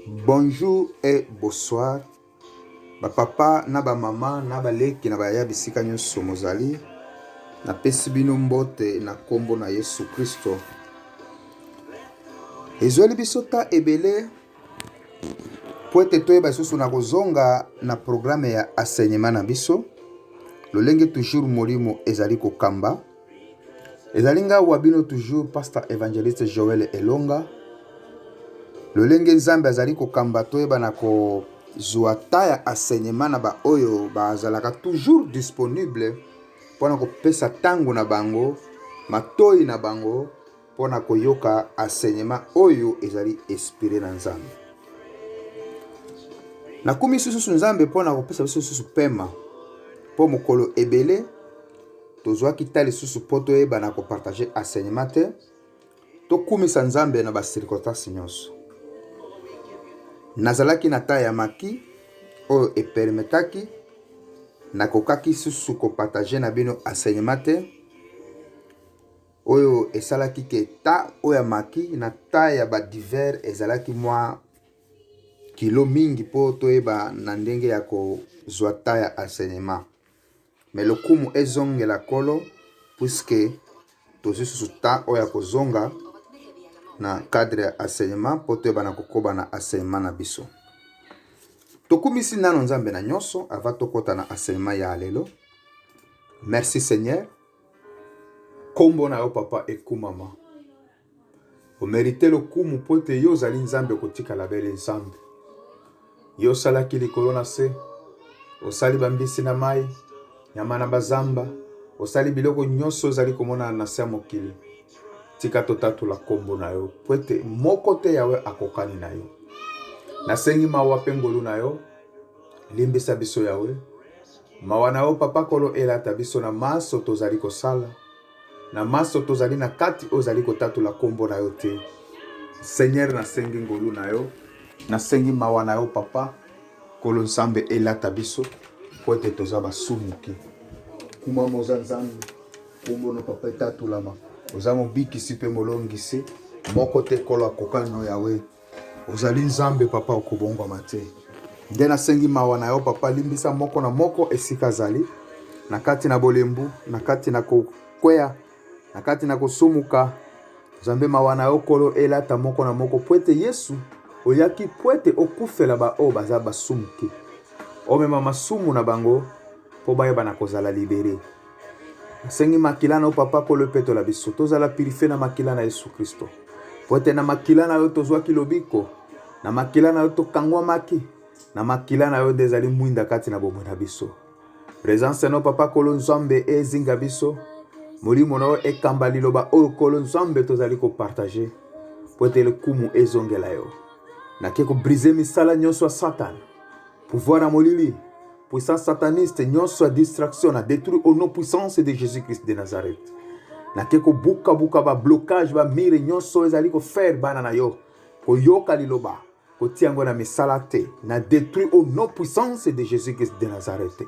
Bonjour et bonsoir. Ba papa na ba mama na ba leki na ba ya bisika nyonso mozali. Na pesi bino mbote na kombo na Yesu Kristo. Ezweli bisota ebele po ete toyeba susu na kozonga na programme ya enseignement na biso. Lolenge toujours molimo ezali kokamba. Ezali nga wabino toujours pasteur évangéliste Joël Elonga. Lolenge nzambe azali kokamba toyeba na ko zwa ta ya enseignement na ba oyo bazalaka toujours disponible pona kopesa tango na bango matoi na bango pona koyoka enseignement oyo ezali inspiré na nzambe. Nakumi susu nzambe pona kopesa biso susu pema po mokolo ebele tozwa kitali susu po toyeba na kopartager enseignement te tokumisa nzambe na ba circonstances nyonso. Nazalaki na ta ya maki oyo epermetaki nakokaki susu kopartager na bino enseignement te oyo esalaki ke ta oyo ya maki na ta ya ba divers ezalaki mwa kilo mingi po toyeba na ndenge ya kozwa ta ya enseignement. Mais lokumu ezongela kolo puisque tozwi susu ta oyo ya kozonga na cadre ya enseignement po toyeba na kokoba na enseignement na biso. Tokumisi nano nzambe na nyonso ava tokota na enseignement ya lelo. Merci Seigneur. Kombo na yo papa ekumama. O merite lokumu po ete yo zali nzambe kotika la bele nzambe. Yo salaki likolo na se. Osali bambisi na mai. Nyama na bazamba. Osali biloko nyonso zali komona na se mokili. Tika totatula kombo na yo. Po ete moko te yawe akokani na yo. Nasengi mawa pengolu na yo. Limbisa biso yawe. Mawa na yo papa kolo elata biso na maso tozali kosala. Na maso tozali na kati ozali kotatula kombo na yo te. Seigneur nasengi ngolu na yo. Nasengi mawa na yo papa kolo nsambe elata biso. Po ete tozaba sumuki. Kuma moza nzambe. Kombo na papa etatulama. Ozamo biki sipe molongisi. Moko te kolo akokani no yawe. Ozali nzambe papa okubongwa mate. Nde nasengi mawa na yo papa limbisa moko na moko esika zali. Nakati na bolembu, nakati na kokweya, nakati na kosumuka. Zambe mawa na yo kolo elata moko na moko. Pwete Yesu, oyaki pwete okufela ba o baza basumuki. Omema masumu na bango, po bayeba na kozala libere. Nasengi makila na yo papa kolo peto la biso. Tozala purifié na makila na Yesu Kristo. Pote na makila na yo tozwaki lobiko. Na makila na yo tokangwa maki. Na makila na yo dezali mwinda kati na bomwe na biso. Presence no papa kolo nzambe ezinga biso. Molimo na yo ekamba liloba oyo kolo nzambe tozali ko partager. Pote le kumu ezongela yo. Na keko briser misala nyonso ya Satan. Pouvoir à molili. Puissance sataniste nyonso ya distraction na détruire au nom puissance de Jésus-Christ de Nazareth. Na keko buka ba blocage ba mire nyonso ezali ko faire bana na yo. Ko yoka liloba. Ko tiango na misala te. Na détruire au nom puissance de Jésus-Christ de Nazareth.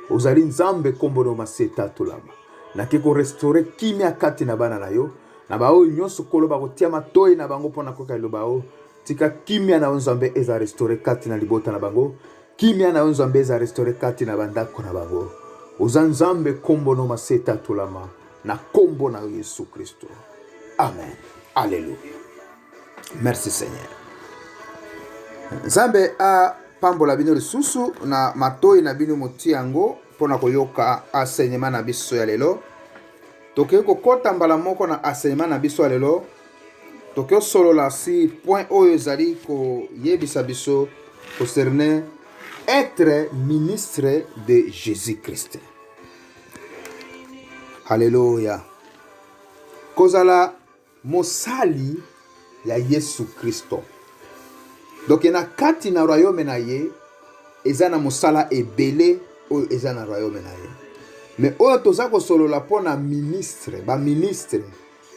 Ozali nzambe kombo no maseta tulama. Na keko restaurer kimia kati na bana na yo. Na ba o nyonso koloba ko tia matoi na bango pona koka liloba o. Tika kimia na nzambe eza restaurer kati na libota na bango. Kimia na nzambe eza restaurer kati na bandako na bango. Ozanzambe kombo no maseta tulama. Na kombo na Yesu Kristo. Amen. Alléluia. Merci Seigneur. Nzambe a pambola bino lisusu na matoi na bino motiango pona koyoka enseignement na biso ya lelo. Toke kokota mbala moko na enseignement na biso ya lelo. Toke solola si point oyo ezali ko yebisa biso concerné être ministre de Jésus-Christ. Alléluia. Kozala mosali ya Yesu Kristo. Donc na kati na royaume na ye eza na mosala ebele oyo eza na royaume na ye. Mais oyo toza ko solola pona ministre, ba ministre.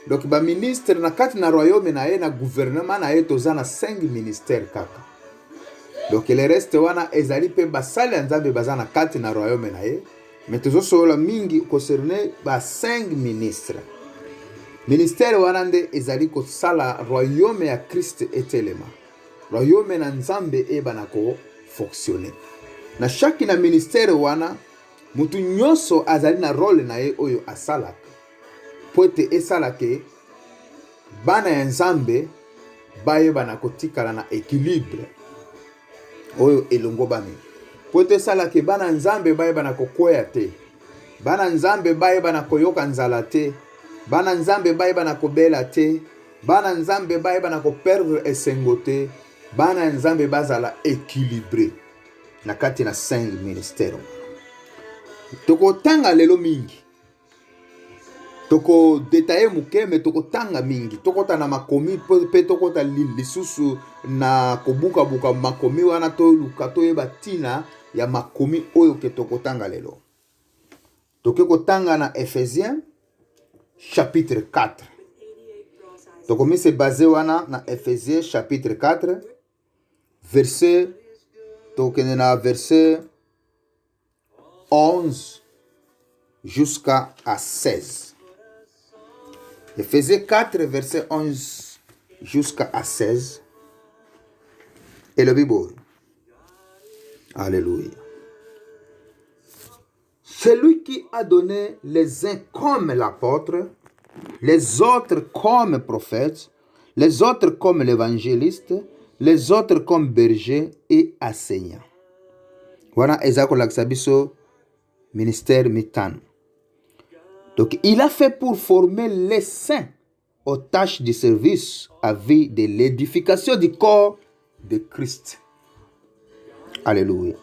Donc ba ministre na kati na royaume na ye na gouvernement na ye toza na 5 ministères kaka. Donc le reste wana ezali pe basali nzambe baza na kati na royaume na ye. Mais tozo solola mingi concerné ba 5 ministres. Ministère wana nde ezali ko sala royaume ya Christ etelema. royaume na nzambe ebana ko fonctionner. Na chaque na ministère wana mutu nyonso azali na rôle na ye oyo asalaka po ete esalake bana ya nzambe bayebana kotikala na équilibre oyo elongo bami po ete esalake bana nzambe bayebana kokwea te, bana nzambe bayebana koyoka nzala te, bana nzambe bayebana kobela te, bana nzambe bayebana koperdre esengo te, bana nzambe bazala équilibré na kati na 5 ministère. Tokotanga lelo mingi, toko detaye muke me tokotanga mingi, tokota na makomi pe tokota lisusu na kobuka buka makomi wana to luka to yeba tina ya makomi oyo ke tokotanga lelo. Tokotanga na Ephésiens chapitre 4. Tokomi se basé wana na Ephésiens chapitre 4 verset tokene na verset 11 jusqu'à 16. Ephésiens 4, verset 11 jusqu'à 16. Et le Bible. Alléluia. Celui qui a donné les uns comme l'apôtre, les autres comme prophètes, les autres comme l'évangéliste, les autres comme bergers et enseignants. Voilà, ezako laksabiso ministère mitan. Donc, il a fait pour former les saints aux tâches du service à vie de l'édification du corps de Christ. Alléluia.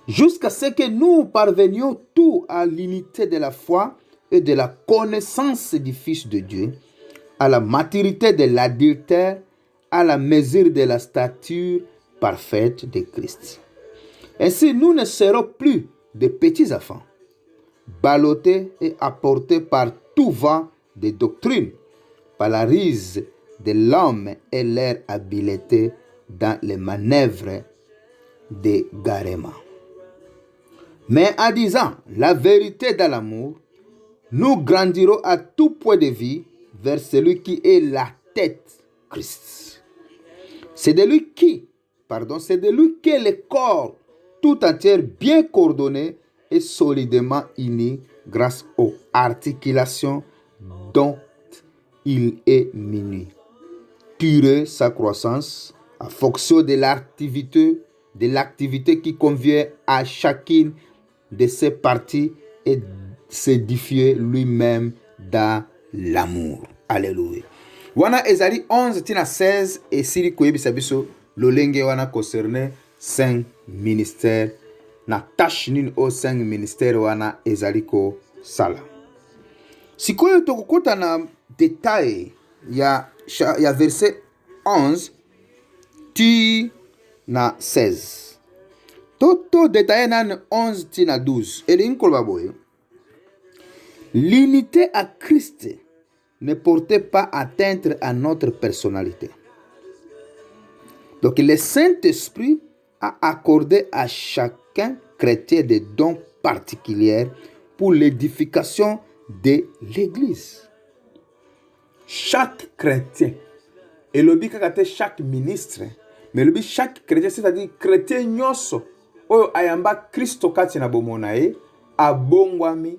Jusqu'à ce que nous parvenions tous à l'unité de la foi et de la connaissance du Fils de Dieu, à la maturité de l'adultère, à la mesure de la stature parfaite de Christ. Ainsi, nous ne serons plus de petits enfants, ballottés et apportés par tout vent de doctrine, par la ruse de l'homme et leur habileté dans les manœuvres d'égarement. Mais en disant la vérité dans l'amour, nous grandirons à tout point de vue vers celui qui est la tête, Christ. C'est de lui que le corps tout entier bien coordonné et solidement uni grâce aux articulations dont il est muni. Tirer sa croissance en fonction de l'activité qui convient à chacune de ses parties et s'édifier lui-même dans l'amour. Alléluia. Wana ezali 11 tina 16 et sili koyebisa biso lolenge wana concerné 5 ministères na tâche nini o 5 ministères wana ezali ko sala. Sikoyo tokokota na détail ya verset 11 ti na 16. Toto détaillé na 11 ti na 12. Elingi koloba boye. L'unité à Christ ne portait pas atteinte à notre personnalité. Donc le Saint-Esprit a accordé à chacun chrétien des dons particuliers pour l'édification de l'Église. Chaque chrétien, et le but que chaque ministre, mais le but chaque chrétien, c'est-à-dire chrétien nyonso, oyo ayamba Christo kati na bomona ye, abongwami,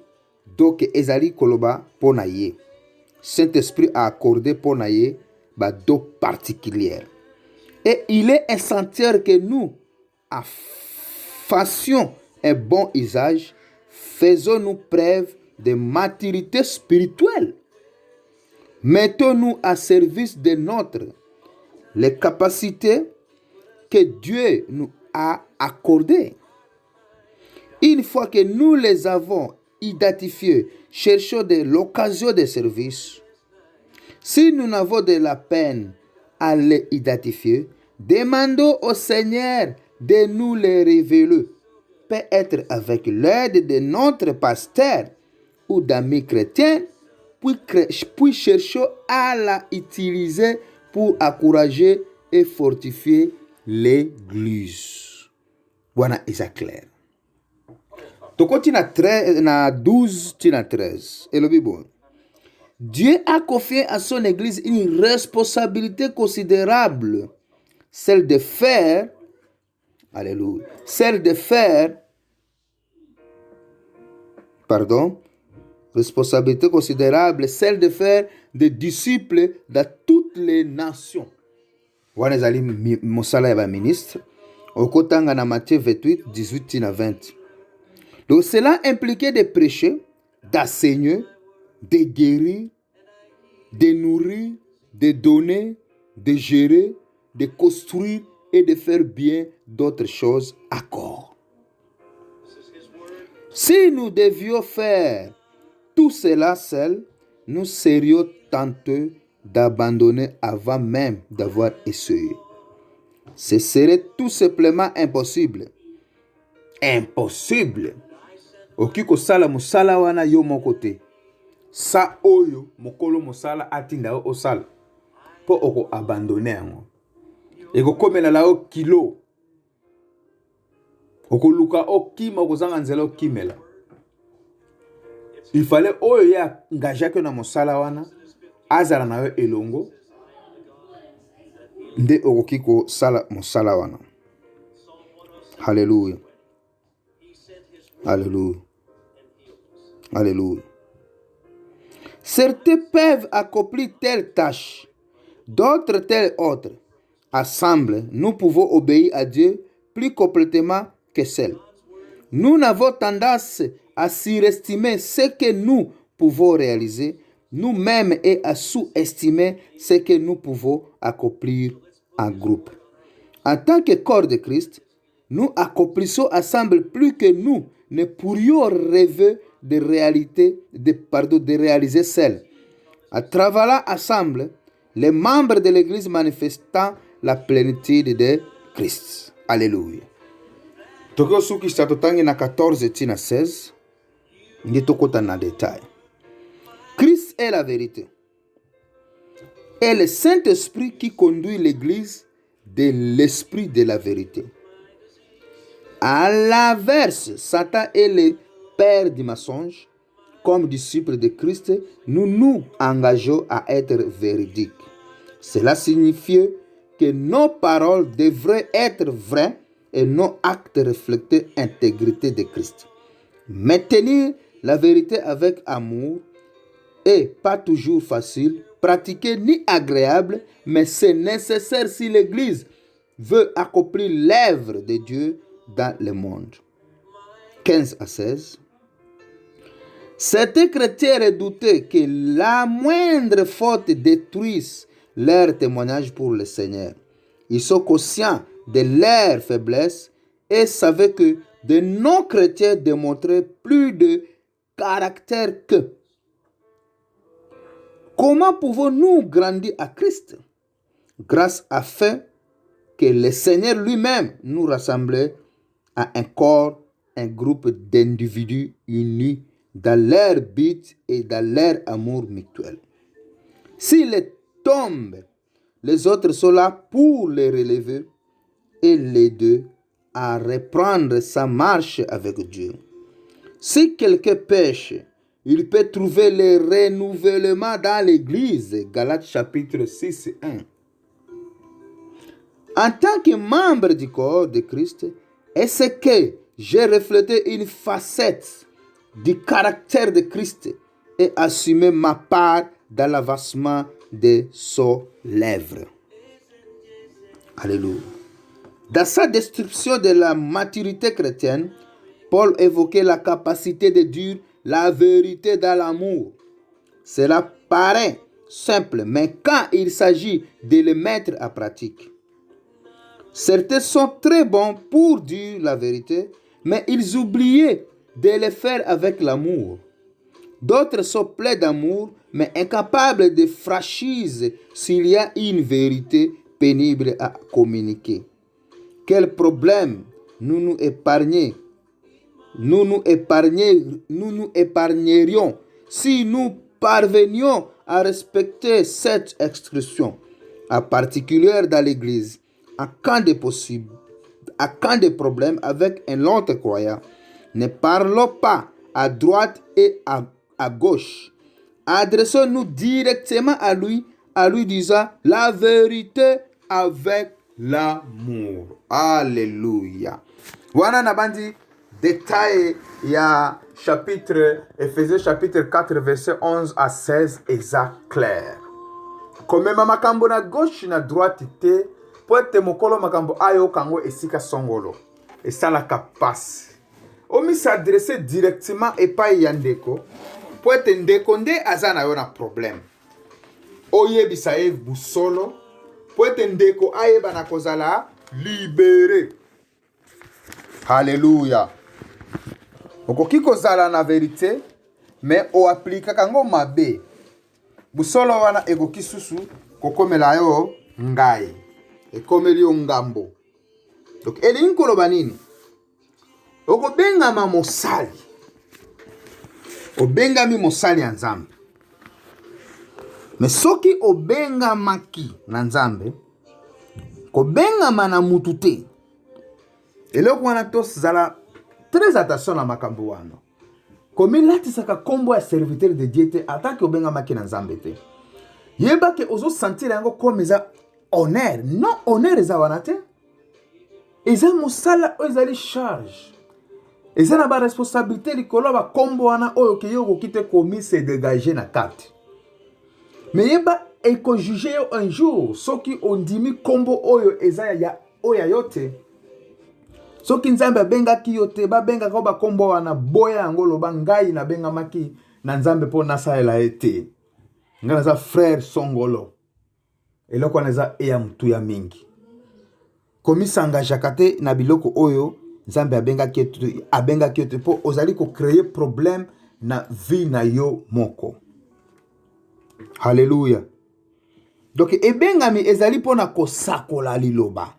donc ezali koloba pona ye. Saint-Esprit a accordé pona ye ba do particulière. Et il est essentiel que nous fassions un bon usage, faisons-nous preuve de maturité spirituelle. Mettons-nous à service de les capacités que Dieu nous a accordées. Une fois que nous les avons identifiées, cherchons de l'occasion de service. Si nous n'avons de la peine à les identifier, demandons au Seigneur de nous les révéler. Peut-être avec l'aide de notre pasteur ou d'amis chrétiens, puis cherchons à la utiliser pour encourager et fortifier l'Église. Voilà, c'est clair. Tokoti na 12 tina 13. Et le Bible. Dieu a confié à son Église une responsabilité considérable. celle de faire, alléluia, celle de faire, pardon, responsabilité considérable, celle de faire des disciples dans toutes les nations. Wana ezali mosala ya ba ministre. Okotanga na Matthieu 28, 18 à 20. Donc cela impliquait de prêcher, d'enseigner, de guérir, de nourrir, de donner, de gérer, de construire et de faire bien d'autres choses encore. Si nous devions faire tout cela seuls, nous serions tentés d'abandonner avant même d'avoir essayé. Ce serait tout simplement impossible. Impossible. Oki kosala musala wana yo moko te. Sa oyo mokolo musala atinda o osala. Po oko abandonner yango. Eko komela la o kilo. Oko luka o kima okozanga nzela o kimela. Il fallait oyo ya engagé que na musala wana azala na yo elongo. Nde okoki kosala musala wana. Hallelujah. Alléluia. Alléluia. Certains peuvent accomplir telle tâche, d'autres telle autre. Ensemble, nous pouvons obéir à Dieu plus complètement que seul. Nous n'avons tendance à surestimer ce que nous pouvons réaliser nous-mêmes et à sous-estimer ce que nous pouvons accomplir en groupe. En tant que corps de Christ, nous accomplissons ensemble plus que nous ne pourrions rêver de réaliser seuls. En travaillant ensemble, les membres de l'Église manifestant la plénitude de Christ. Alléluia. Tokyo suki statotangi na 14 tina 16. Nditokota na détail. Christ est la vérité. Et le Saint-Esprit qui conduit l'Église de l'Esprit de la vérité. À l'inverse, Satan est le père du mensonge. Comme disciples de Christ, nous nous engageons à être véridiques. Cela signifie que nos paroles devraient être vraies et nos actes refléter l'intégrité de Christ. Maintenir la vérité avec amour est pas toujours facile, pratiquer ni agréable, mais c'est nécessaire si l'Église veut accomplir l'œuvre de Dieu dans le monde. 15 à 16. Certains chrétiens redoutaient que la moindre faute détruise leur témoignage pour le Seigneur. Ils sont conscients de leur faiblesse et savaient que de non-chrétiens démontraient plus de caractère qu'eux. Comment pouvons-nous grandir à Christ? Grâce à fait que le Seigneur lui-même nous rassemblait à un corps, un groupe d'individus unis dans leur but et dans leur amour mutuel. S'il tombe, les autres sont là pour les relever et l'aider à reprendre sa marche avec Dieu. Si quelqu'un pêche, il peut trouver le renouvellement dans l'Église. Galates chapitre 6, 1. En tant que membre du corps de Christ, est-ce que j'ai reflété une facette du caractère de Christ et assumé ma part dans l'avancement de son œuvre? Alléluia. Dans sa description de la maturité chrétienne, Paul évoquait la capacité de dire la vérité dans l'amour. Cela paraît simple, mais quand il s'agit de le mettre en pratique, certains sont très bons pour dire la vérité, mais ils oubliaient de le faire avec l'amour. D'autres sont pleins d'amour, mais incapables de franchise s'il y a une vérité pénible à communiquer. Quel problème nous nous épargnerions si nous parvenions à respecter cette expression, en particulier dans l'Église, en cas de problème avec un autre croyant. Ne parlons pas à droite et à gauche. Adressons-nous directement à lui disant la vérité avec l'amour. Alléluia. Wana nabandi détail ya chapitre Ephésiens chapitre 4 verset 11 à 16 eza clair. Komema makambo na gauche na droite te po ete mokolo makambo ayo kango esika songolo esalaka pasi. Omi s'adresser directement epai ya ndeko po ete ndeko nde aza na yo na problème. Oyebisa ye busolo po ete ndeko ayeba na kozala libéré. Alléluia. Okoki kozala na vérité mais o applique kango mabe. Busolo wana ekoki susu kokomela yo ngai. Ekomeli yo ngambo. Donc elingi koloba nini? Okobengama mosali. Obengami mosali ya Nzambe. Mais soki obengamaki na Nzambe, kobengama na mutu te. Eloko wana tozala très attention na makambo wana. Komi latisaka kombo ya serviteur de Dieu te atake obengamaki na Nzambe te. Yeba ke ozo sentir yango comme eza honneur. Non, honneur eza wana te. Eza mosala ezali charge. Eza na ba responsabilité likolo ba kombo wana oyo ke yo kokite komi se dégager na carte. Mais yeba eko juger yo un jour soki ondimi kombo oyo eza ya oya yote. Soki Nzambe abengaki yo te babenga ko ba kombo wana boya yango loba ngai na bengamaki na Nzambe po nasaela ete. Ngana za frère songolo. Eloko wana eza eya mutu ya mingi. Komisa engagaka te na biloko oyo Nzambe abengaki yo te po ozali ko créer problème na vie na yo moko. Alléluia. Donc ebengami ezali pona kosakola liloba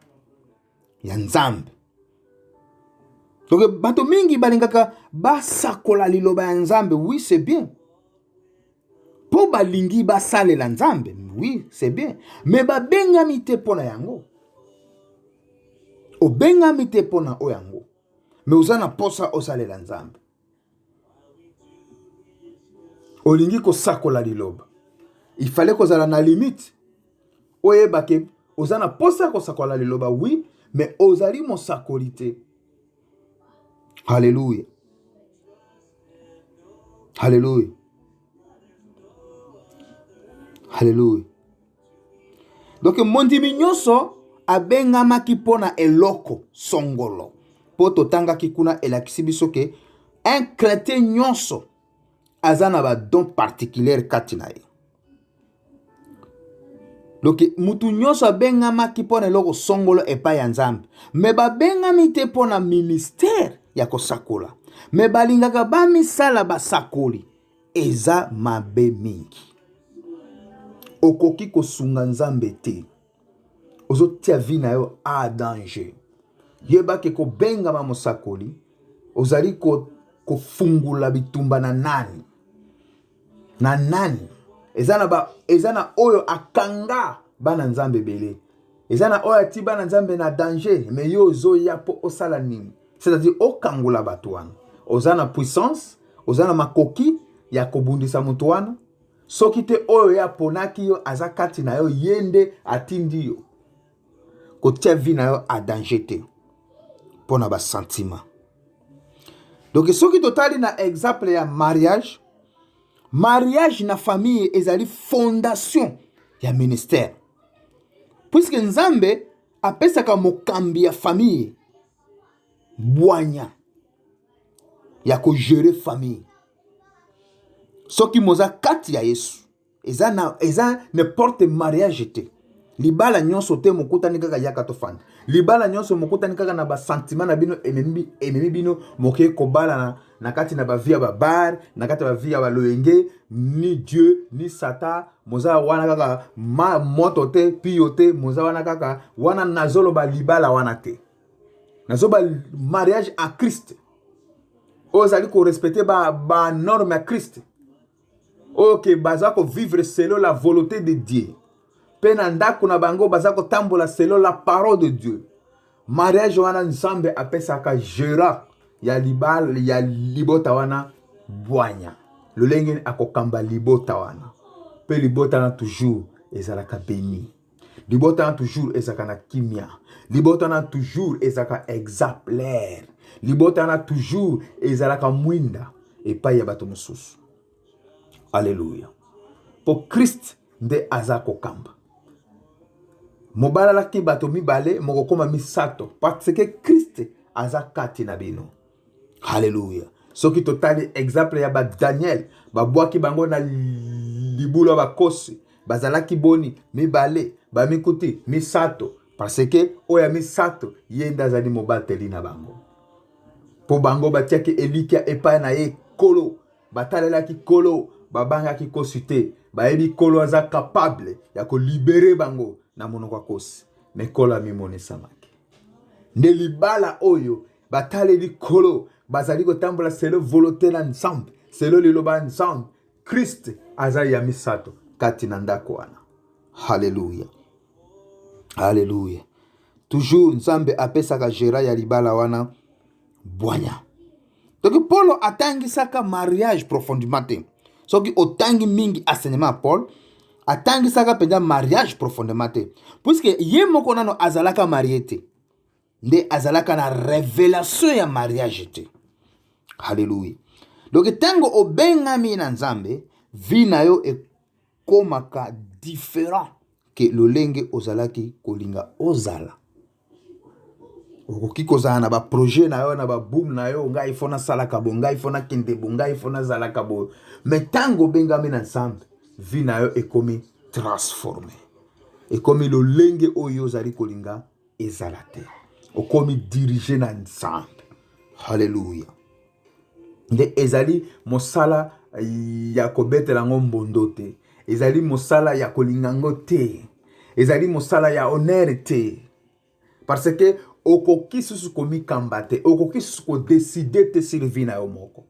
ya Nzambe. Donc bato mingi balingaka basakola liloba ya Nzambe, oui c'est bien. Po balingi basalela Nzambe, oui c'est bien. Mais babengami te pona yango. Obengami te pona o yango. Mais uzana posa osalela Nzambe. Olingi kosakola liloba. Il fallait kozala na limite. Oyeba ke ozana posa kosakola liloba, oui, mais ozali mosakolite. Alléluia. Alléluia. Alléluia. Donc mondimi nyonso abengamaki pona eloko songolo. Po totanga kikuna elakisi biso ke un chrétien nyonso azana ba don particulier kati na ye. Donc mutu nyonso abengamaki pona eloko songolo epai ya Nzambe. Me babengami te pona ministère ya kosakola. Me balingaka bamisala basakoli. Eza mabe mingi. Okoki kosunga Nzambe te. Ozotia vi na yo a danger. Yeba ke kobengama mosakoli. Ozali kofungula bitumba na nani. Na nani. Ezana oyo akanga bana Nzambe bele. Ezana oyo ati bana Nzambe na danger. Mais yo zo ya po osala nini. C'est-à-dire okangula batu wana. Ozana puissance. Ozana makoki ya kobundisa mutu wana. Soki te oyo ya ponaki yo azakati na yo yende atindi yo. Kotia vi na yo a danger te. Pona ba sentiment. Donc soki totali na exemple ya mariage. Mariage na famille ezali fondation ya ministère. Puisque Nzambe apesaka mokambi ya famille bwanya ya ko gérer famille. Soki moza kati ya Yesu eza n'importe mariage te. Libala nyonso te mokutani kaka yaka tofanda. Libala nyonso mokutani kaka na ba sentiment na bino ememi bino moke kobala na kati na ba via ba bar, na kati ba via ba loyenge, ni Dieu ni Satan, moza wana kaka moto te piyo te, moza wana kaka wana nazolo ba libala wana te. Nazo ba mariage à Christ. Ozali ko respecter ba norme à Christ. Ok, bazako vivre selon la volonté de Dieu. Penanda kuna bango bazako tambola selon la parole de Dieu. Mariage wana Nzambe apesaka gera ya libota wana bwanya. Lolenge akokamba libota wana. Pe libota wana toujours ezalaka béni. libota na toujours ezaka na kimia, libota na toujours ezaka exemplaire, libota na toujours ezalaka mwinda epai ya bato mosusu. Alléluia. Po Christ nde aza kokamba. Mobala laki bato mibale moko koma misato parce que Christ aza kati na bino. Alléluia. Soki totali exemple ya ba Daniel, babwaki bango na libula bakosi, bazalaki boni mibale, ba mikuti misato parce que oya misato yenda azali mobateli na bango. Po bango batiaki elikia epai na ye kolo, batalelaki kolo, babangaki kosi te, bayebi kolo aza capable ya ko libere bango na monoko ya kosi, me kolo amimonesamaki. Nde libala oyo bataleli kolo, bazali kotambola selo volonté na nzambe, selo liloba nzambe, Christ aza ya misato kati na ndako wana. Haleluya. Haleluya. Toujours nzambe apesaka gera ya libala wana bwanya. Donc Paul atangisaka mariage profondément te. Soki otangi mingi enseignement Paul atangisaka penda mariage profondément te. Puisque ye moko nano azalaka marié te. Nde azalaka na révélation ya mariage te. Hallelujah. Donc tango obengami na nzambe, vie na yo ekomaka différent que lolenge ozalaki kolinga ozala. Okoki kozala na ba projet na yo, na ba boom na yo, ngai fona salaka bo, ngai fona kende bo, ngai fona zalaka bo. Mais tango obengami na nzambe, vie na yo ekomi transformé. Ekomi lolenge oyo ozali kolinga ezala te. Okomi dirige na nzambe. Hallelujah. Nde ezali mosala ya kobetela ngo mbondo te. Ezali mosala ya kolinga ngo te. Ezali mosala ya honneur te. Parce que okoki susu komi kamba te. Okoki susu ko décider te sur vie na yo moko.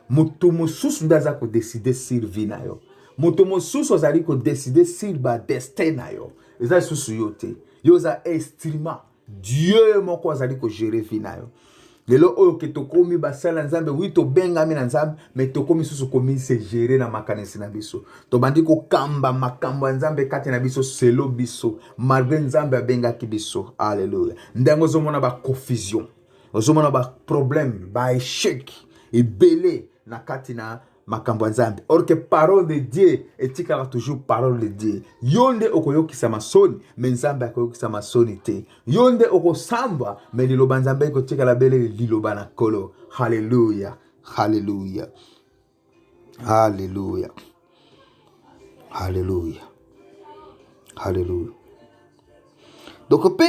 Mutu mosusu ndaza ko décider sur vie na yo. Mutu mosusu azali ko décider sur ba destin na yo. Ezali susu yo te. Yo za instrument. Dieu moko azali ko gérer vie na yo. Lelo oyo ke tokomi basala nzambe, oui to bengami na nzambe, mais tokomi susu komi se gérer na makanisi na biso. To bandi ko kamba makambo nzambe kati na biso selo biso, malgré nzambe abengaki biso. Alléluia. Ndango zomona ba confusion, ozomona ba problème, ba échec, ebele na kati na makambo nzambe. Or que parole de Dieu etikala toujours parole de Dieu. Yonde okoyokisa masoni, mais nzambe akoyokisa masoni te. Yonde okosamba, mais liloba nzambe kotikala bele liloba na kolo. Hallelujah. Hallelujah. Hallelujah. Hallelujah. Hallelujah. Donc pe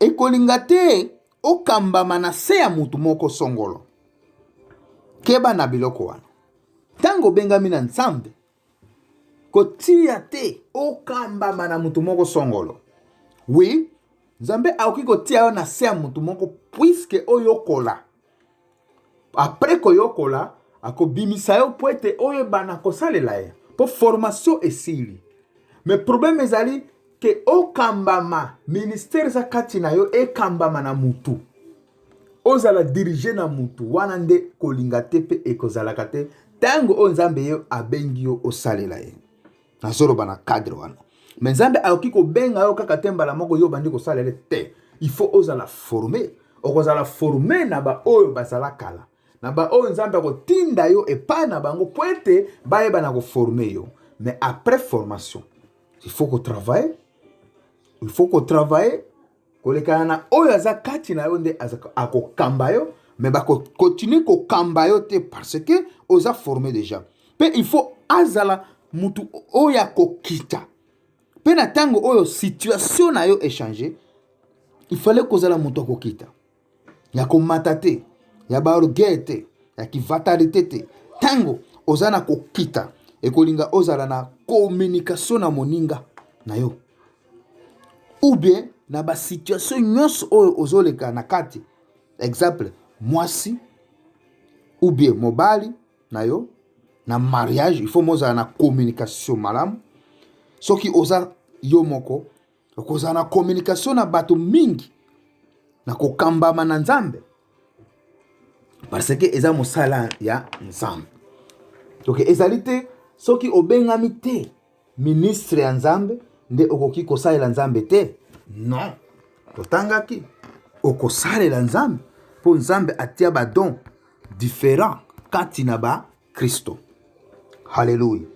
ekolinga te okamba manase ya mutu moko songolo. Keba na biloko wana. Tango bengami na nzambe, kotia te okamba mana mutu moko songolo. Oui, nzambe aoki kotia yo na se ya mutu moko puisque oyokola. Après koyokola, akobimisa yo poete oyo bana kosalela ye. Po formation esili. Mais problème ezali ke okambama ministère za kati na yo ekambama na mutu. Ozala dirige na mutu wana nde kolinga te pe ekozalaka te. Tango o nzambe yo abengi yo osalela ye. Nazoloba na cadre wana. Mais nzambe aoki ko benga yo kaka te mbala moko yo bandi kosalela te. Il faut ozala former. Okozala former na ba oyo bazala kala. Na ba oyo nzambe akotinda yo epa na bango poete bayeba na ko former yo. Mais après formation, il faut qu'on travaille. Il faut qu'on travaille. Kolekana na oyo aza kati na yo nde ako kamba yo. Mais ba continue ko kamba yo te parce que oza formé déjà. Pe il faut azala mutu oya ko kita. Pe na tango oyo situation na yo échanger, il fallait kozala mutu ko kita. Ya ko matate, ya ba orgueil, ya ki fatalité te. Tango ozana ko kita e kolinga ozala na communication na moninga na yo. Ou bien na ba situation nyonso oyo ozoleka na kati. Exemple, mwasi ou bien mobali na yo na mariage, il faut moza na communication malamu. Soki oza yo moko okoza na communication na bato mingi na kokambama na nzambe parce que eza mosala ya nzambe. Donc ezali te soki obengami te ministre ya nzambe nde okoki kosalela nzambe te? Non. Totangaki okosalela nzambe mpo nzambe atia badon différent kati na bakristo. Haleluya.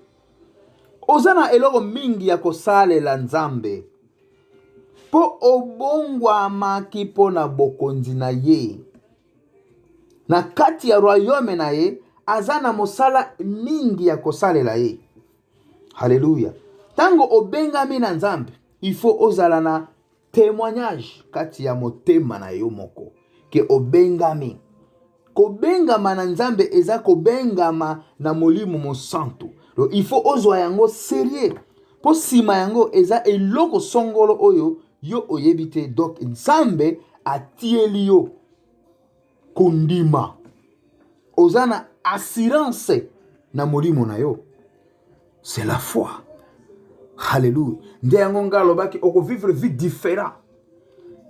Oza na eloko mingi ya kosalela nzambe mpo obongwamaki mpo na bokonzi na ye. Na kati ya royaume na ye aza na mosala mingi ya kosalela ye. Haleluya. Tango obengami na nzambe, il faut ozala na témoignage kati ya motema na yo moko ke obengami. Kobengama na nzambe eza kobengama na molimo mosantu. Donc il faut ozwa yango sérieux. Po sima yango eza eloko songolo oyo yo oyebite. Donc nzambe atieli yo kondima. Oza na assurance na molimo na yo. C'est la foi. Hallelujah. Nde yango ngalo baki oko vivre vie différent.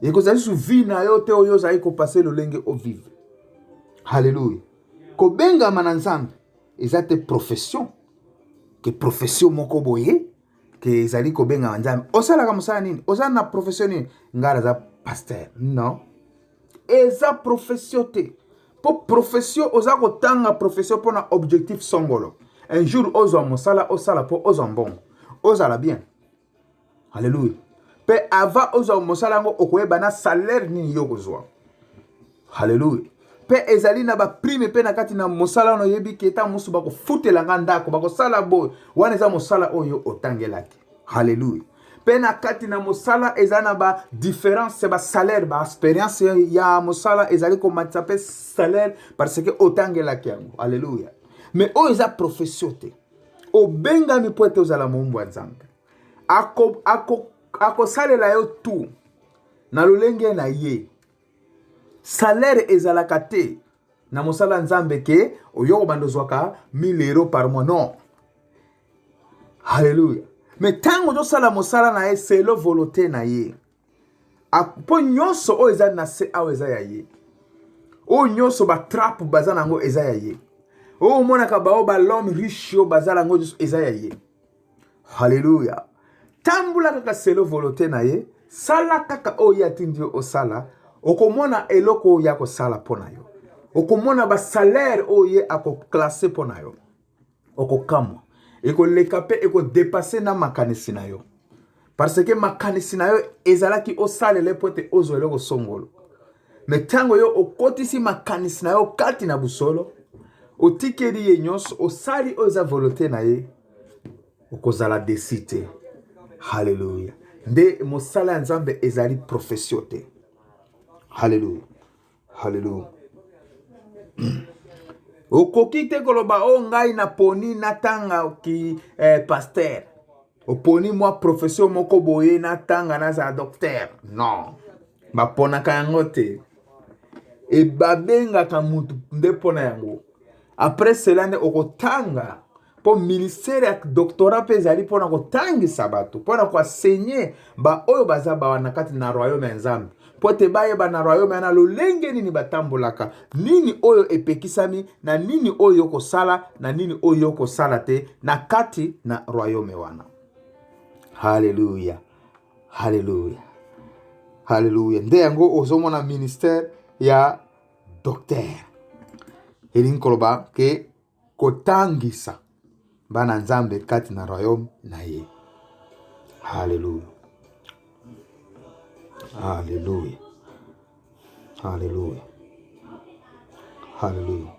Eko zali su vie na yo te oyo zali ko passer lolenge o vivre. Hallelujah. Ko benga mananzambe ezate profession. Ke profession moko boye ke ezali ko benga manzambe. Osala ka musala nini? Osala na profession nini? Ngara za pasteur. Non. Eza profession te. Po profession oza ko tanga profession pona objectif songolo. Un jour ozo musala osala po ozo mbongo. Ozala bien. Hallelujah. Pe ava ozo musala ngo okoyeba na salaire nini yo kozwa. Hallelujah. Pe ezali na ba prime pe na kati na mosala no yebi keta musu bako futela ngandako bako sala boy wana eza mosala oyo otangelaki. Hallelujah. Pe na kati na mosala ezana ba différence ba salaire ba expérience ya mosala ezali ko matsape salaire parce que otangelaki yango. Hallelujah. Mais o eza profession te. Obengami po ete ozala mombo ya nzambe. Ako salela yo tu na lolenge na ye. Salaire ezalaka te na mosala nzambe ke oyoko bandozwaka 1000 euros par mois. Non. Hallelujah. Mais tango tosala mosala na ye c'est le volonté na ye. Po nyonso o eza na se awo eza ya ye. O nyonso ba trap baza nango eza ya ye. O monaka bao ba l'homme riche yo bazala ngo eza ya ye. Hallelujah. Tambula kaka c'est le volonté na ye. Sala kaka o ya tindio o sala. Okomona eloko ya ko sala pona yo. Okomona ba salaire o ye ako classer pona yo. Okokamo. Eko lekape eko dépasser na makanisi na yo. Parce que makanisi na yo ezalaki o salele pote ozo eloko songolo. Mais tango yo okotisi makanisi na yo kati na busolo. Otikeri ye nyonso osali oza volonté na ye. Okozala desite. Hallelujah. Nde mosala nzambe ezali profession te. Hallelujah. Hallelujah. Okoki te koloba o ngai na poni natanga ki pasteur. Oponi moi profession moko boye natanga na za docteur. Non. Baponaka yango te. E babenga ka mutu nde pona yango. Après cela nde okotanga po ministère ya doctorat pe ezali pona kotangisa bato pona ko enseigner ba oyo baza ba na kati na royaume ya Nzambe. Po te baye ba na royaume na lolenge nini batambolaka nini oyo epekisami na nini oyo kosala na nini oyo kosala te na kati na royaume wana. Hallelujah. Hallelujah. Hallelujah. Nde yango ozomona ministère ya docteur. Elin koloba ke kotangisa bana nzambe kati na royaume na ye. Hallelujah. Hallelujah. Hallelujah. Hallelujah.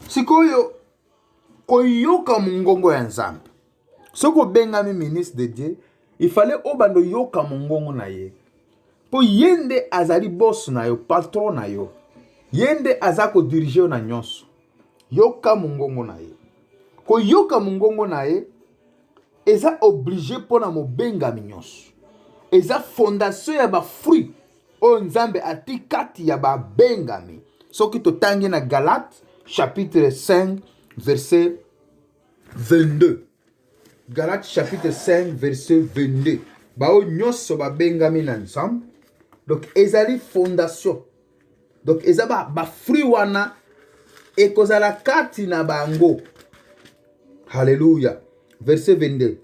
Sikoyo koyoka mungongo ya nzambe. Soko bengami ministre de Dieu, il fallait obando yoka mungongo na ye. Po yende azali boss na yo, patron na yo. Yende azako dirige na nyonso. Yoka mungongo na ye. Ko yoka mungongo na ye, eza obligé pona mobenga nyonso. Eza fondation ya ba fruit o nzambe ati kati ya ba bengami. Soki totangi na Galates chapitre 5 verset 22. Galates chapitre 5 verset 22. Ba o nyonso ba bengami na nzambe. Donc ezali fondation. Donc eza ba fruit wana ekozala kati na bango. Hallelujah. Verset 22.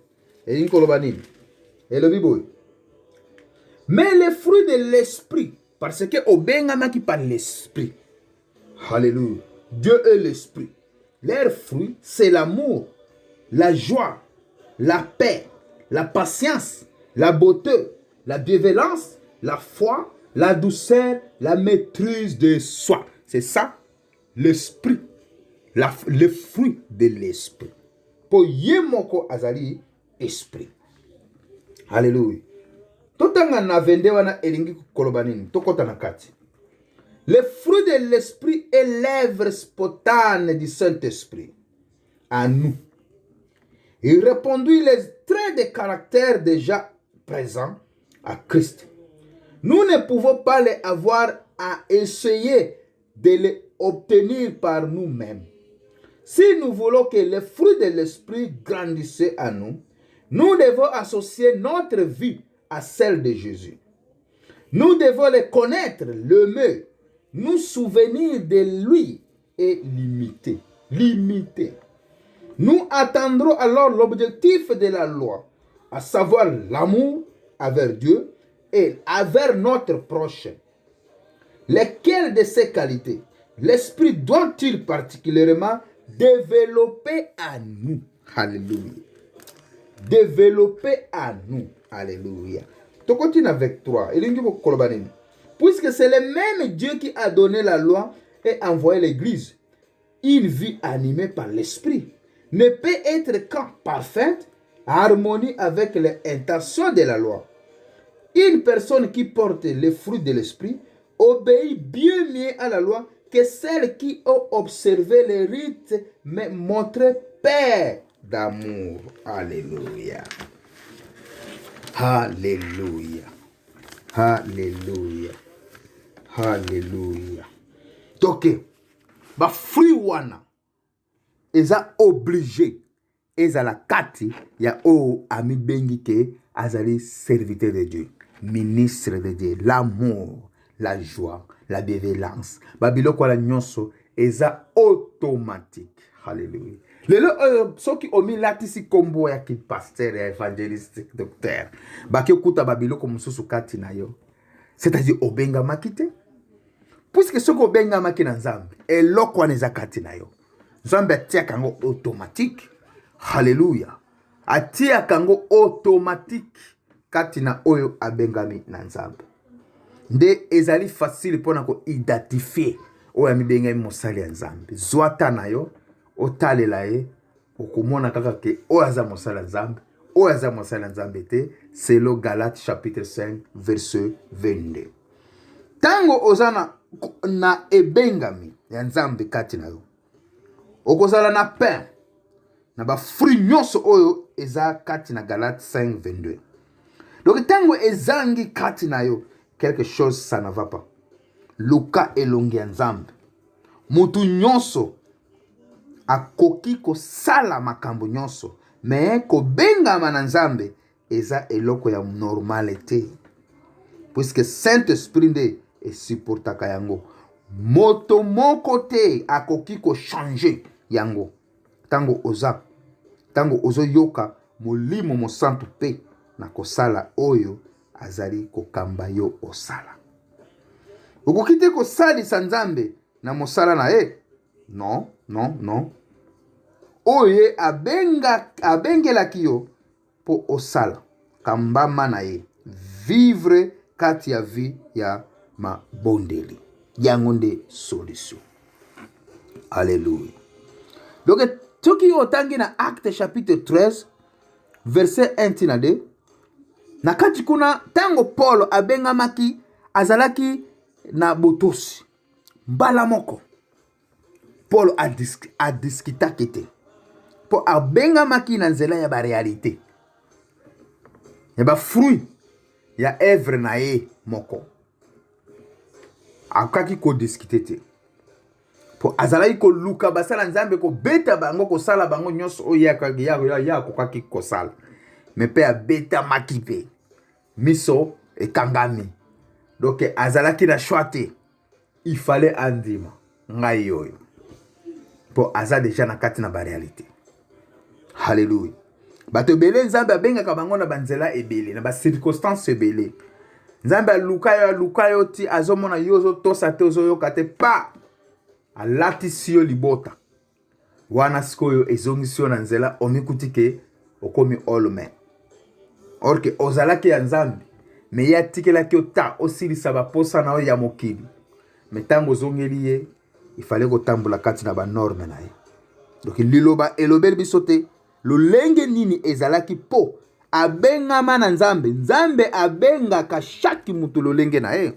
elingi koloba nini elobi boye mais les fruits de l'esprit parce que obengamaki par l'esprit. Alléluia. Dieu est l'esprit. Leurs fruits, c'est l'amour, la joie, la paix, la patience, la beauté, la bienveillance, la foi, la douceur, la maîtrise de soi. C'est ça, l'esprit. Le fruit de l'esprit. Pour yemoko azali esprit. Alléluia. Totanga na vende wana elingi koloba nini tokota na kati. Le fruit de l'esprit est l'œuvre spontanée du Saint-Esprit en nous. Il reproduit les traits de caractère déjà présents à Christ. Nous ne pouvons pas les avoir à essayer de les obtenir par nous-mêmes. Si nous voulons que les fruits de l'esprit grandissent en nous, nous devons associer notre vie à celle de Jésus. Nous devons le connaître, l'aimer, nous souvenir de lui et l'imiter. Nous atteindrons alors l'objectif de la loi, à savoir l'amour envers Dieu et envers notre prochain. Lesquelles de ces qualités l'Esprit doit-il particulièrement développer en nous? Alléluia. Développer en nous. Alléluia. Tu continues avec 3. Puisque c'est le même Dieu qui a donné la loi et envoyé l'Église. Une vie animée par l'Esprit ne peut être qu'en parfaite harmonie avec les intentions de la loi. Une personne qui porte les fruits de l'Esprit obéit bien mieux à la loi que celle qui a observé les rites mais montré paix d'amour. Alléluia. Alléluia. Alléluia. Alléluia. Donc, ba fruit wana eza obligé eza la kati ya o ami bengi ke azali serviteur de Dieu, ministre de Dieu, l'amour, la joie, la bienveillance. Babiloko la nyonso eza automatique. Alléluia. Lelo soki omi latisi kombo ya ki pasteur ya évangéliste docteur baki okuta babiloko mususu kati na yo, c'est-à-dire obenga makite puisque soki obenga maki na Nzambe eloko wana eza kati na yo, Nzambe atiaka yango automatique. Alléluia. Atiaka yango automatique kati na oyo abengami na Nzambe. Nde ezali facile pona ko identifier oyo amibengami mosali ya Nzambe. Zwata na yo otalela ye okomona kaka ke oyo aza mosali ya Nzambe, oyo aza mosali ya Nzambe te, selon Galates chapitre 5 verset 22. Tango ozana na ebengami ya Nzambe kati na yo, okozala na pain na ba fruit nyonso oyo eza kati na Galates 5 22. Donc tango ezangi kati na yo, quelque chose ça ne va pas. Luka elongi ya Nzambe, mutu nyonso akoki kosala makambo nyonso, mais kobengama na Nzambe eza eloko ya normalité, puisque Saint-Esprit nde esupportaka yango. Moto moko te akoki ko changer yango tango ozo yoka molimo mosantu pe na kosala oyo azali kokamba yo osala. Okoki te kosalisa Nzambe na mosala na ye. Non. Oye abengelaki yo po osala kambama na ye, vivre kati ya vie ya mabondeli. Yango nde solution. Alléluia. Donc toki otangi na Acte chapitre 13 verset 1 tina 2. Na kati kuna tango Paul abengamaki azalaki na botosi mbala moko, Paul a discutaki te po abengamaki na nzela ya ba réalité ya ba fruit ya œuvre na ye moko. Akaki ko discuter te po azalaki ko luka basala Nzambe ko beta bango ko sala bango nyonso oyaka ya kokaki ko sala, mais pe abeta makipe miso ekangami. Donc azalaki na choite, il fallait andima ngai yoyo po aza déjà na kati na ba réalité. Alléluia. bato ebele nzambe abengaka bango na banzela ebele na bacirconstance ebele. Nzambe aluka yo ti azomona yo ozotosa te ozoyoka te pa alatisi yo libota wana sikoyo ezongisi yo na nzela omikuti ke okomi olme. Or ke ozalaki ya nzambe me ye atikelaki yo ta osilisa baposa na yo ya mokili me ntango ozongeli ye ifale kotambola kati na banorme na ye. Donc liloba elobeli biso te lolenge nini ezalaki po abengama na nzambe. Nzambe abengaka shaki mutu lolenge na ye.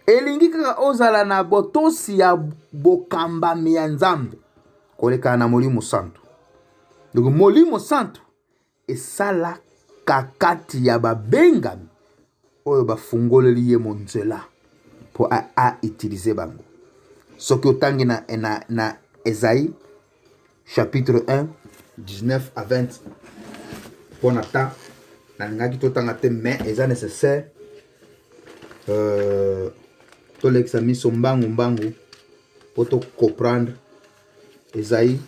Elingi kaka ozala na botosi ya bokambami ya nzambe koleka na molimo santo. Donc molimo santo esala kakati ya babengami oyo bafungoleli ye monzela po a utiliser bango. Soki otangi na Esaïe chapitre 1 19 à 20 pour nata na ngaki totanga te mais eza nécessaire to l'examiner son mbangu pour to comprendre. Esaïe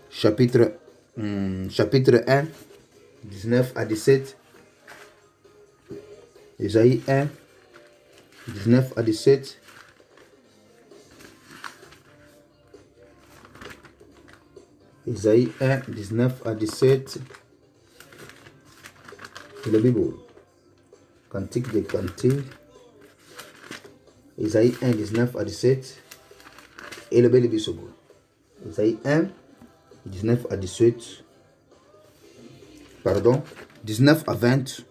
chapitre 1 19 à 17. Esaïe 1 19 à 17. Esaïe 1 19 à 17. C'est la Bible. Cantique des cantiques. Esaïe 1 19 à 17. Et le bel Bible. Esaïe 1 19 à 17. Pardon. 19 à 20.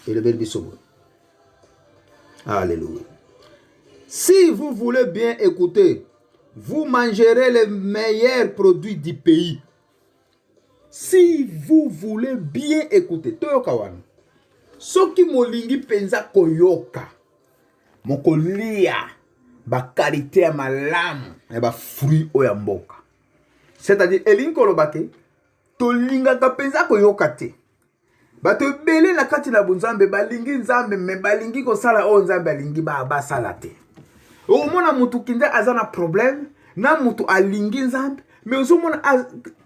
Et le bel Bible. Alléluia. Si vous voulez bien écouter, vous mangerez les meilleurs produits du pays. Si vous voulez bien écouter, toyoka wana. Soki molingi penza koyoka, mokolia ba qualité ya malamu ya ba fruit oya mboka. C'est-à-dire elingi kolobake tolingaka penza koyoka te. Bato ebele na kati na bunzambe balingi nzambe me balingi kosala o nzambe alingi ba sala te. Omona mutu kinda azana problème na mutu alingi nzambe me ozomona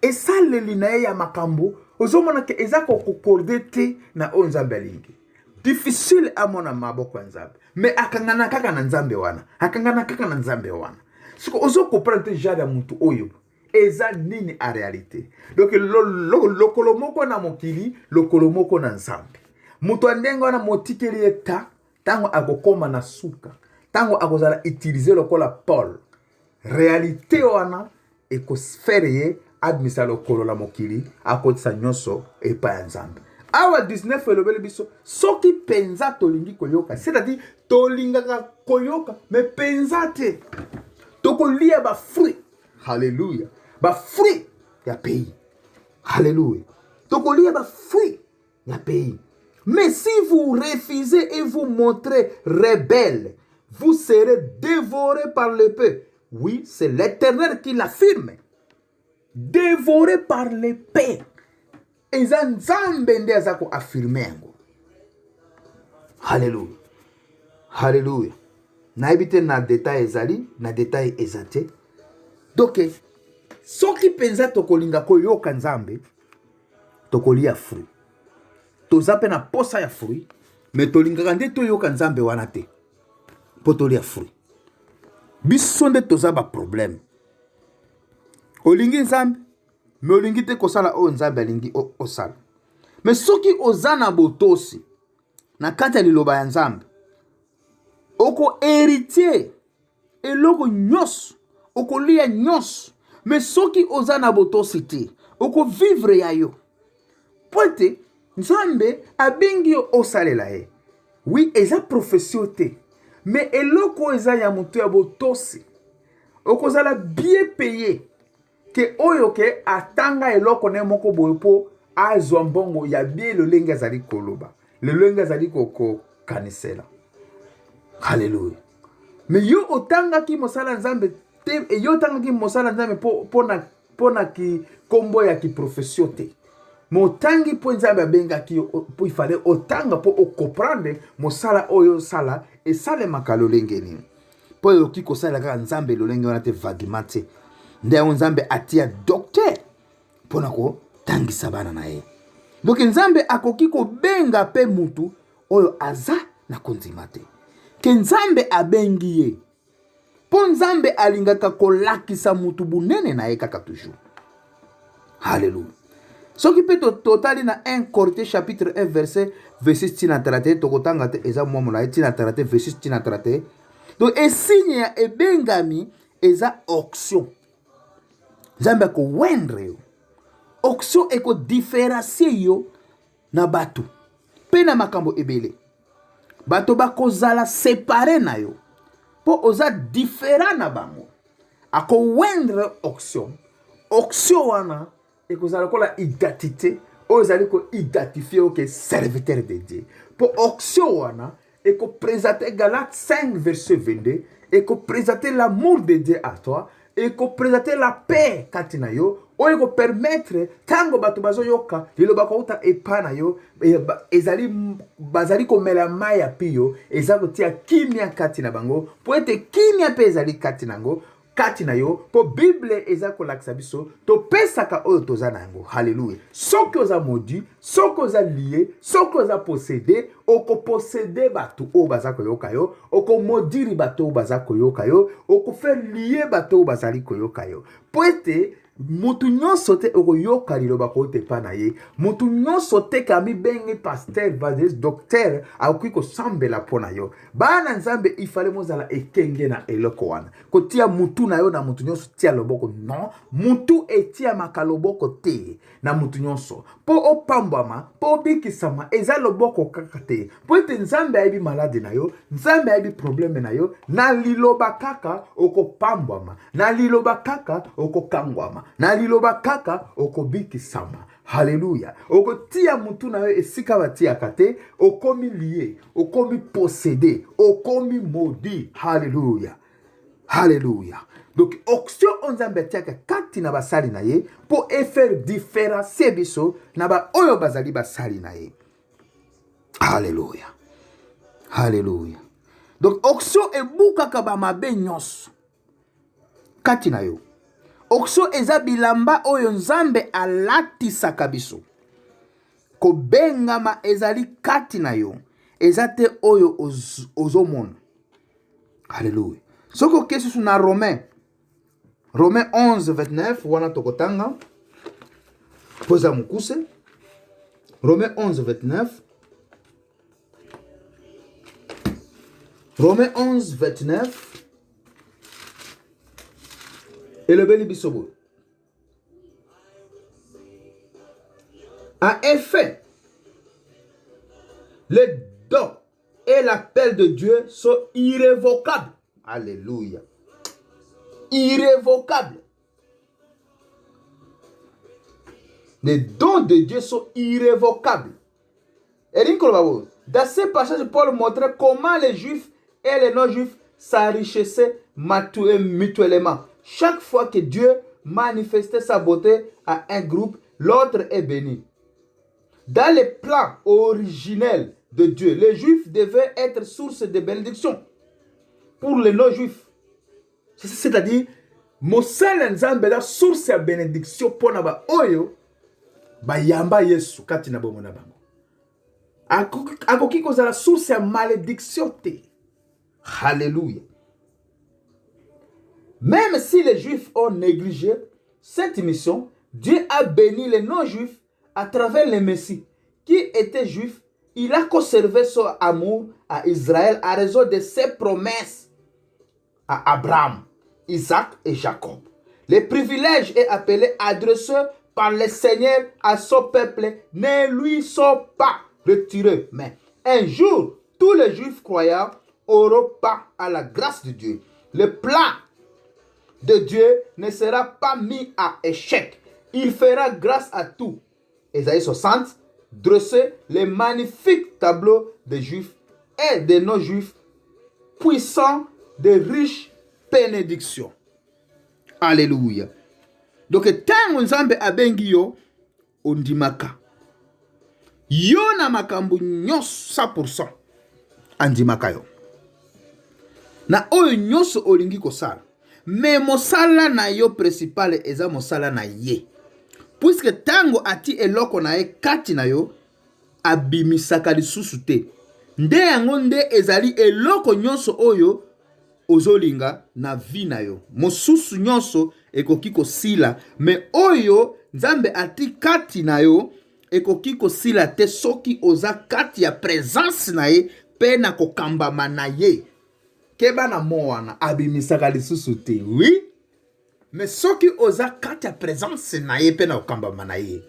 esaleli na ye ya makambo ozomona ke ezako kokorde te na o nzambe alingi. Difficile amona maboko ya nzambe me akangana kaka na nzambe wana. Akangana kaka na nzambe wana. Siko ozo comprendre te jada mutu oyo eza nini a réalité. Donc lokolo moko na mokili, lokolo moko na nzambe. Mutu andengo na motikeli eta tango akokoma na suka. Tango akozala utiliser lokola Paul. Réalité wana ekosfere ye admisa lokolo la mokili akotisa nyonso epa ya nzambe. Awa 19 elobeli biso soki penza tolingi koyoka, c'est-à-dire tolingaka koyoka me penza te. Tokolia ba fruit. Hallelujah. Ba fruit ya pays. Hallelujah. Tokolia ba fruit ya pays. Mais si vous refusez et vous montrez rebelle, vous serez dévorés par l'épée. Oui, c'est l'Éternel qui l'affirme. Dévorés par l'épée. Et nzambe nde azako affirmer yango. Hallelujah. Hallelujah. Na ebite na détail ezali, na détail ezate. Donc, soki penza tokolinga koyoka nzambe, tokolia fruit. Tozape na posa ya fruit, mais tolinga nde toyoka nzambe wana te. Potolia fruit. Biso nde tozaba problème. Olingi nzambe, mais olingi te kosala o nzambe alingi osala. Mais soki ozana botosi, na kati ya liloba ya nzambe, oko héritier, eloko nyos, oko lia nyos, mais soki ozana botosi te, oko vivre ya yo. Pointe, nzambe abengi yo osalela ye. Oui, eza profession te. Mais eloko eza ya mutu ya botosi. Okozala bien payé. Ke oyo ke atanga eloko ne moko boye po azwa mbongo ya bien lolenge azali koloba. Lolenge azali koko kanisela. Hallelujah. Mais yo otanga ki mosala nzambe te, e yo otanga ki mosala nzambe po na ki kombo ya ki profession te. Motangi po nzambe abenga ki po ifale otanga po comprendre mosala oyo sala e sale makalolenge ni. Po yo ki kosala kaka nzambe lolenge wana te vaguement te. Nde nzambe atia docteur pona ko tangisa bana na ye. Donc nzambe akoki kobenga pe mutu oyo aza na kondima te. Ke nzambe abengi ye. Po nzambe alingaka kolakisa mutu bunene na ye kaka toujours. Alléluia. Soki pe totali na 1 Corinthiens chapitre 1 verset 26 tina 31 tokotanga te eza mwa molayi tina 31 26 tina 31. Donc esigne ya ebengami eza onction. Nzambe ko wendre yo. Onction eko différencier yo na bato. Pe na makambo ebele. Bato bakozala séparé na yo. Po oza différent na bango. Ako wendre onction. Onction wana ekozala kola identité. Ozali ko identifier que serviteur de Dieu. Po onction wana eko présenter Galates 5 verset 22. Eko présenter l'amour de Dieu à toi. Eko présenter la paix katina yo. Oyo ko permettre tango bato bazo yoka liloba ko uta epana yo ezali bazali ko mela maya piyo ezako tia kimia katina bango po ete kimia pe ezali katina ngo katina yo po Bible ezako lakisa biso to pesaka oyo tozana yango. Hallelujah. Soki oza maudit, soki oza lié, soki oza possédé, oko possédé bato o bazako yoka yo, oko modiri bato o bazako yoka yo, oko faire lié bato o bazali ko yoka yo. Po ete mutu nyonso te okoyoka liloba ko te pa na ye. Mutu nyonso te kami bengi pasteur, evangeliste, docteur akoki kosambela po na yo. Bana nzambe ifale mozala ekenge na eloko wana. Kotia mutu na yo na mutu nyonso tia loboko. Non, mutu etia makaloboko te na mutu nyonso. Po opambama, po obikisama eza loboko kaka te. Po ete nzambe aibi malade na yo, nzambe aibi probleme na yo, na liloba kaka okopambama, na liloba kaka okokangwama, na liloba kaka okobikisama. Hallelujah. Okotia mutu na yo esika batia kate, okomi lié, okomi possédé, okomi maudit. Hallelujah. Hallelujah. Donc onction onzambe tiaka kati na basali na ye po faire différencier biso na ba oyo bazali basali na ye. Hallelujah. Hallelujah. Donc onction ebukaka ba mabe nyonso kati na yo. Onction eza bilamba oyo nzambe alatisaka biso. Ko bengama ezali kati na yo. Eza te oyo ozomona. Hallelujah. Soko kesu na Romains 11 29 wana tokotanga poza mukuse. Romains 11 29. Romains 11 29. Et le beli bisobo. En effet, les dons et l'appel de Dieu sont irrévocables. Alléluia. Irrévocables. Les dons de Dieu sont irrévocables. Et dans ce passage, Paul montrait comment les juifs et les non-juifs s'enrichissaient mutuellement. Chaque fois que Dieu manifestait sa beauté à un groupe, l'autre est béni. Dans le plan originel de Dieu, les juifs devaient être source de bénédiction pour les non-juifs. C'est-à-dire, mosala nzambe la source ya bénédiction pour na ba oyo ba yamba Yesu kati na bomo na bango. Akoki kozala source ya malédiction te. Alléluia. Même si les juifs ont négligé cette mission, Dieu a béni les non-juifs à travers le Messie qui était juif. Il a conservé son amour à Israël à raison de ses promesses à Abraham, Isaac et Jacob. Les privilèges et appelés adressés par le Seigneur à son peuple ne lui sont pas retirés. Mais un jour, tous les juifs croyants auront part à la grâce de Dieu. Le plan de Dieu ne sera pas mis à échec. Il fera grâce à tout. Ésaïe 60, dresser les magnifiques tableaux des juifs et des non-juifs, puissants de riches bénédictions. Alléluia. Donc, tant nzambe abengi yo, ondimaka. Yo na makambu nyos 100%. Andimaka yo. Na oyo nyoso olingi kosala. Mais mosala na yo principal eza mosala na ye. puisque tango ati eloko na ye kati na yo abimisaka lisusu te. Nde yango nde ezali eloko nyonso oyo ozolinga na vi na yo. Mosusu nyonso ekoki kosila, me oyo Nzambe ati kati na yo ekoki kosila te soki oza kati ya présence na ye pe na kokambama na ye. Keba na mo wana abimisaka lisusu te, oui, mais soki oza kati ya présence na ye pe na kokambama na ye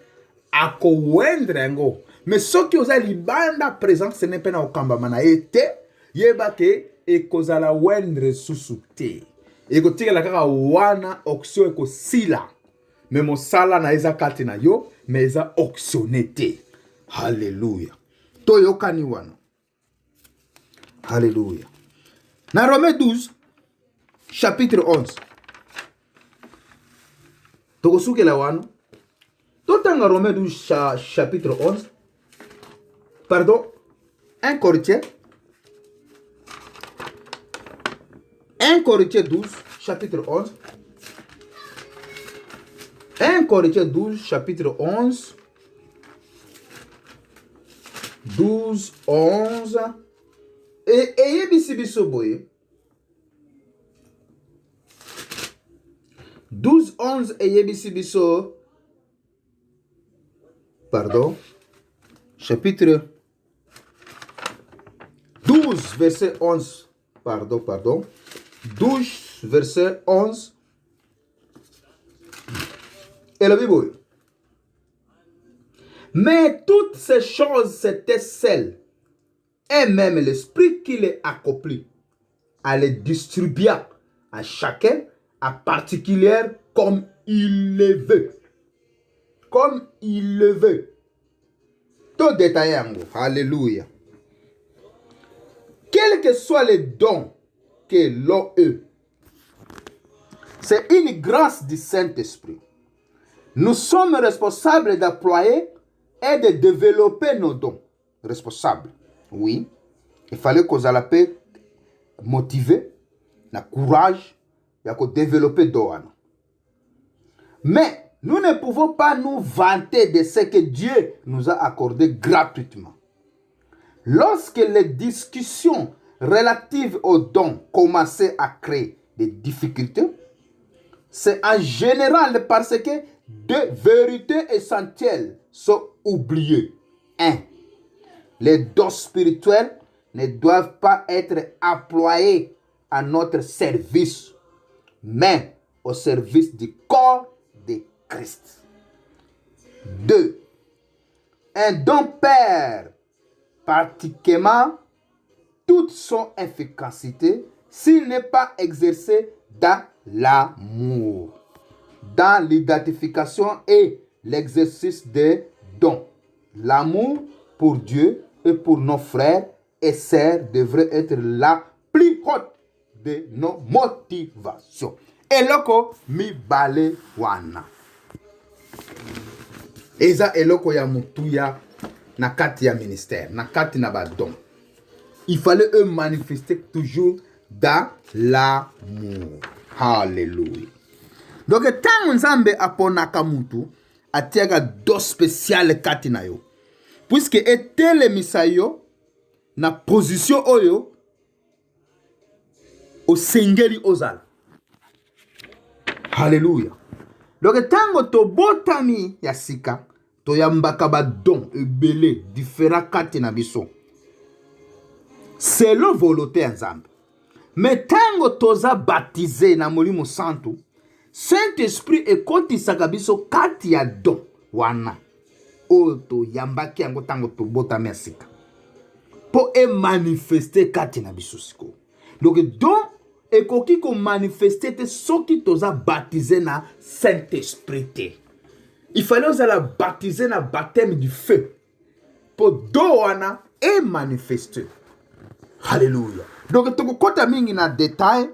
akowendre yango. Mais soki oza libanda présence ne pe na kokambama na ye te, yeba ke ekozala wendre susu te. Ekotikela kaka wana option ekosila. Mais mosala na eza kati na yo, mais eza optionné te. Hallelujah. Toyokani wana. Hallelujah. Dans Romains 12, chapitre 11. Tokosuke la wana. Totanga Romains 12, chapitre 11. Pardon. 1 Corinthiens. 1 Corinthiens 12, chapitre 11. 1 Corinthiens 12, chapitre 11. 12, 11. Et ayebisi biso boye. 12, 11 ayebisi biso. Pardon. Chapitre 12, verset 11. Pardon. 12, verset 11. Et la Bible. Mais toutes ces choses, c'était celles, et même l'esprit qui les accomplit, à les distribuer à chacun, à particulière, comme il le veut. Comme il le veut. Tout détaillé. Alléluia. Quels que soient les dons que l'on a, c'est une grâce du Saint-Esprit. Nous sommes responsables d'employer et de développer nos dons. Responsables. Oui. Il fallait qu'on la paix motiver, na courage, et qu'on développer dons. Mais nous ne pouvons pas nous vanter de ce que Dieu nous a accordé gratuitement. Lorsque les discussions relatives aux dons commençaient à créer des difficultés, c'est en général parce que deux vérités essentielles sont oubliées. 1. Les dons spirituels ne doivent pas être employés à notre service, mais au service du corps de Christ. 2. Un don perd pratiquement toute son efficacité s'il n'est pas exercé dans l'amour, dans l'identification et l'exercice des dons. L'amour pour Dieu et pour nos frères et sœurs devrait être la plus haute de nos motivations. Eloko mibale wana. Eza eloko ya mutuya na kati ya ministère, na kati na badon. Il fallait eux manifester toujours dans l'amour. Alléluia. Donc, tant Nzambe aponaka mutu, atiaga do spécial kati na yo. Puisque etelemisa yo na position oyo o sengeli ozala. Alléluia. Donc, tango to botami ya sika, to yambaka ba don ebele différent kati na biso. C'est le volonté Nzambe. Mais tango toza baptisé na molimo santo, Saint-Esprit ekotisaka biso kati ya don wana. Oto yambaki yango tango to botami ya sika. Po e manifester kati na biso siko. Donc don ekoki ko manifester te soki toza baptisé na Saint-Esprit te. Il fallait ozala baptisé na baptême du feu. Po do wana e manifester. Alléluia. Donc toko kota mingi na détail.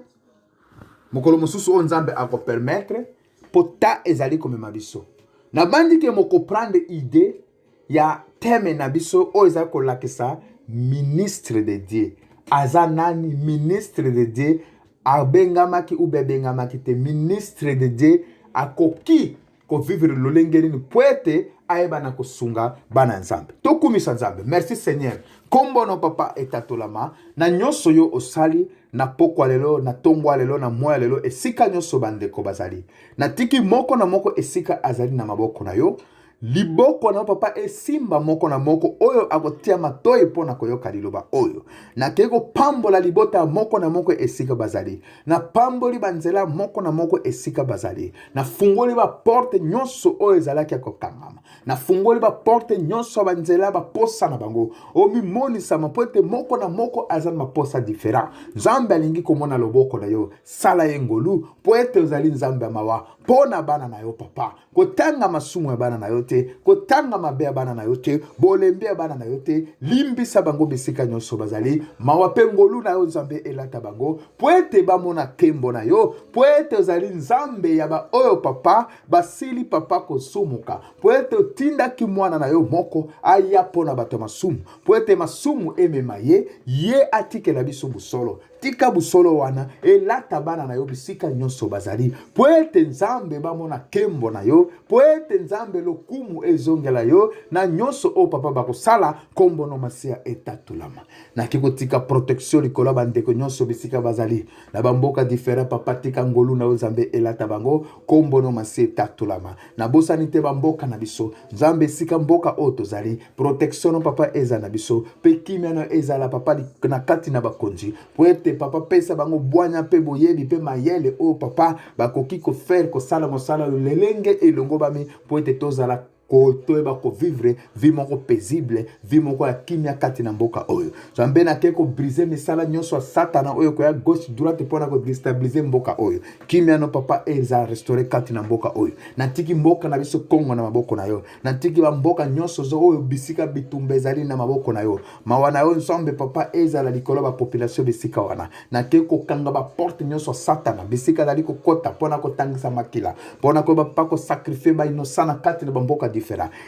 Mokolo mosusu o Nzambe ako permettre pota ezali komema biso. Na bandi ke moko prendre idée ya teme na biso o ezali kolakisa ministre de Dieu. Aza nani ministre de Dieu abengamaki ou bebengamaki te ministre de Dieu akoki kovivre lolenge nini po ete ayeba na kosunga bana nzambe. Tokumisa nzambe. Merci Seigneur. Kombo no papa etatolama na nyonso yo osali na pokwa lelo, na tongwa lelo, na moya lelo, esika nyonso bandeko bazali. Na tiki moko na moko esika azali na maboko na yo. Liboko na papa esimba moko na moko oyo akotia matoi pona koyoka liloba oyo. Na keko pambola libota moko na moko esika bazali. Na pamboli banzela moko na moko esika bazali. Na fungoli ba porte nyonso oyo ezalaki akokangama. Na fungoli ba porte nyonso banzela ba posa na bango. Omi moni sama poete moko na moko azali ma posa different. Nzambe alingi komona loboko na yo. Sala yengolu poete ozali nzambe mawa. Pona bana na yo papa. Kotanga masumu ya bana na yo te. Kotanga mabe ya bana na yo te. Bolembe ya bana na yo te. Limbisa bango bisika nyonso bazali. Mawape ngolu na yo nzambe elata bango. Poete bamona kembo na yo. Poete ozali nzambe ya ba oyo papa. Basili papa kosumuka. Poete otinda ki mwana na yo moko. Aya pona bato masumu. Poete masumu emema ye. Ye atike la biso busolo. Tika busolo wana. Elata bana na yo bisika nyonso bazali. Poete nzambe bamona kembo na yo. Poete nzambe lokumu ezongela yo. Na nyonso o papa bako sala. Kombo no masia etatulama. Na kiko tika protection likola bandeko nyonso bisika bazali. Na bamboka diferent papa tika ngolu na yo nzambe elata bango. Kombo no masia etatulama. Na bosa nite bamboka na biso. Nzambe sika mboka oto zali. Protection no papa eza na biso. Pekimia no eza la papa na kati na bakonji. Poete papa pesa bango boanya pe boyebi pe mayele o papa bakoki ko faire ko sala mosala lelenge elongo bami poete tozala kotoeba ko vivre vie moko paisible vie moko ya kimia kati na mboka oyo. Nzambe na keko briser misala nyonso ya satana oyo ko ya gauche droite pona ko destabiliser mboka oyo. Kimia no papa eza restaurer kati na mboka oyo. Na tiki mboka na biso Kongo na maboko na yo. Na tiki ba mboka nyonso zo oyo bisika bitumba ezali na maboko na yo. Mawana yo nzambe papa eza la likolo ba population bisika wana. Na keko kanga ba porte nyonso satana bisika dali ko kota pona ko tangisa makila. Pona ko ba pako sacrifier ba inosana kati na mboka diferent.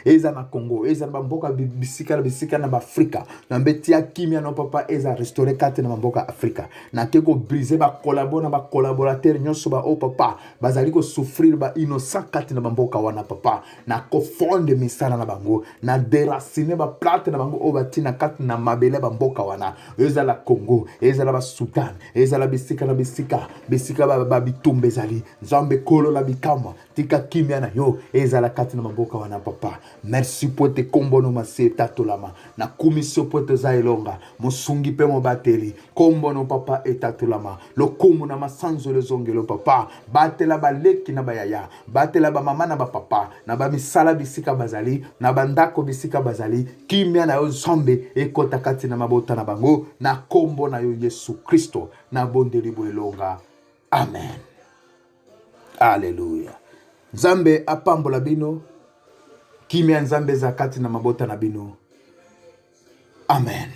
Eza na Congo, eza na mboka bisika na Afrika. Na mbetia kimia no papa eza restaurer kati na mboka Afrika. Na keko briser ba collaborateur nyonso ba o papa bazali ko souffrir ba innocent kati na mboka wana papa. Na ko fonde misala na bango, na déraciner ba plate na bango o batina kati na mabele ba mboka wana. Eza la Congo, eza la ba Sudan, eza la bisika ba bitumbe zali. Nzambe kolo la bikama, tika kimia na yo, eza la kati na mboka wana papa. Merci pour te kombo no mase etatolama. Na kumisio pour te zailonga. Musungi pe mo bateli. Kombo no papa etatolama. Lokumu na masanzo le zongelo papa. Batela ba leki na bayaya. Batela ba mama na ba papa. Na ba misala bisika bazali. Na bandako bisika bazali. Kimia na yo zombe. Ekota kati na mabota na bango. Na kombo na yo Yesu Kristo. Na bondeli boelonga. Amen. Alléluia. Nzambe apambola bino. Kimia nzambe zakati na mabota na bino. Amen.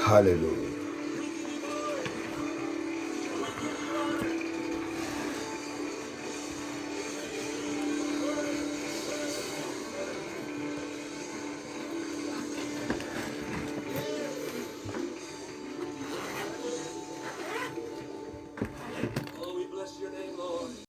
Hallelujah.